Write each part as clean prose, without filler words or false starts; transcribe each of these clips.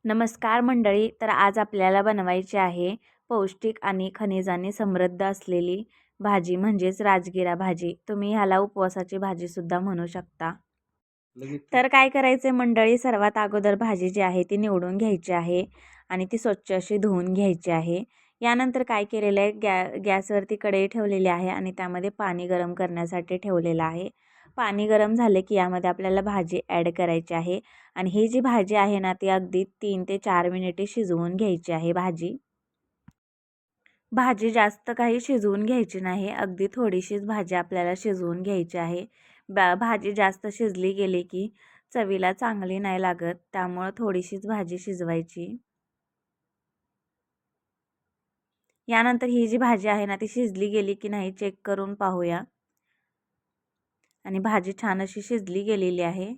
नमस्कार मंडळी. तर आज आपल्याला बनवायची आहे पौष्टिक आणि खनिजांनी समृद्ध असलेली भाजी म्हणजेच राजगिरा भाजी. तुम्ही ह्याला उपवासाची भाजी सुद्धा म्हणू शकता. तर काय करायचे मंडळी, सर्वात अगोदर भाजी जी आहे ती निवडून घ्यायची आहे आणि ती स्वच्छ अशी धुवून घ्यायची आहे. यानंतर काय केलेलं आहे, गॅसवरती कढई ठेवलेली आहे आणि त्यामध्ये पाणी गरम करण्यासाठी ठेवलेलं आहे. पाणी गरम झाले की यामध्ये आपल्याला भाजी ॲड करायची आहे आणि ही जी भाजी आहे ना ती अगदी 3 ते 4 मिनिटे शिजवून घ्यायची आहे भाजी. भाजी जास्त काही शिजवून घ्यायची नाही, अगदी थोडीशीच भाजी आपल्याला शिजवून घ्यायची आहे. भाजी जास्त शिजली गेली की चवीला चांगली नाही लागत, त्यामुळं थोडीशीच भाजी शिजवायची. यानंतर ही जी भाजी आहे ना ती शिजली गेली की नाही चेक करून पाहूया. आणि भाजी छान अशी शिजली गेलेली आहे.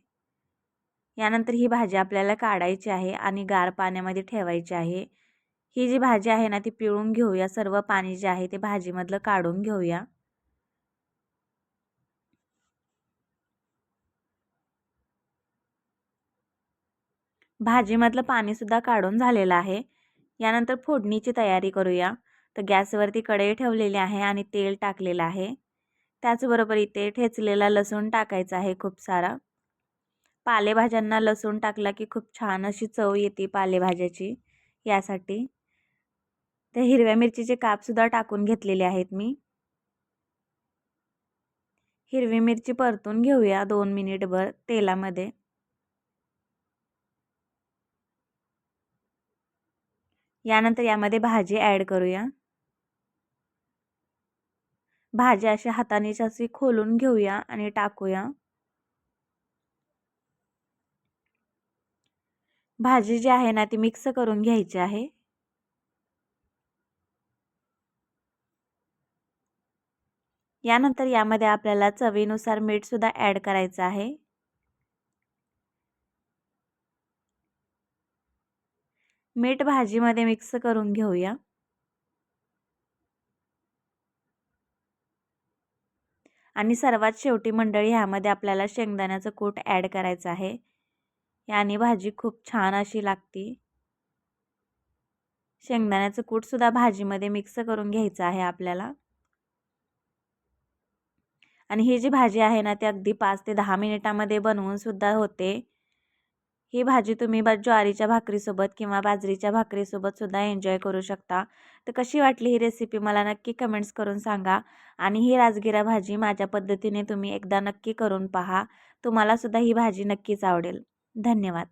यानंतर ही भाजी आपल्याला काढायची आहे आणि गार पाण्यामध्ये ठेवायची आहे. ही जी भाजी आहे ना ती पिळून घेऊया, सर्व पाणी जे आहे ते भाजीमधलं काढून घेऊया. भाजीमधलं पाणीसुद्धा काढून झालेलं आहे. यानंतर फोडणीची तयारी करूया. तर गॅसवरती कढई ठेवलेली आहे आणि तेल टाकलेलं आहे. त्याचबरोबर इथे ठेचलेला लसूण टाकायचा आहे खूप सारा. पालेभाज्यांना लसूण टाकला की खूप छान अशी चव येते पालेभाज्याची, यासाठी. तर हिरव्या मिरचीचे कापसुद्धा टाकून घेतलेले आहेत मी. हिरवी मिरची परतून घेऊया 2 मिनिटभर तेलामध्ये. यानंतर यामध्ये भाजी ॲड करूया. भाजी अशी हातानेच अशी खोलून घेऊया आणि टाकूया. भाजी जी आहे ना ती मिक्स करून घ्यायची आहे. यानंतर यामध्ये आपल्याला चवीनुसार मीठसुद्धा ॲड करायचं आहे. मीठ भाजीमध्ये मिक्स करून घेऊया. आणि सर्वात शेवटी मंडळी ह्यामध्ये आपल्याला शेंगदाण्याचं कूट ॲड करायचं आहे. याने भाजी खूप छान अशी लागते. शेंगदाण्याचं कूटसुद्धा भाजीमध्ये मिक्स करून घ्यायचं आहे आपल्याला. आणि ही जी भाजी आहे ना ती अगदी 5 ते 10 मिनिटामध्ये बनवून सुद्धा होते. ही भाजी तुम्ही ज्वारीच्या भाकरीसोबत किंवा बाजरीच्या भाकरीसोबत सुद्धा एन्जॉय करू शकता. तर कशी वाटली ही रेसिपी मला नक्की कमेंट्स करून सांगा. आणि ही राजगिरा भाजी माझ्या पद्धतीने तुम्ही एकदा नक्की करून पहा. तुम्हाला सुद्धा ही भाजी नक्कीच आवडेल. धन्यवाद.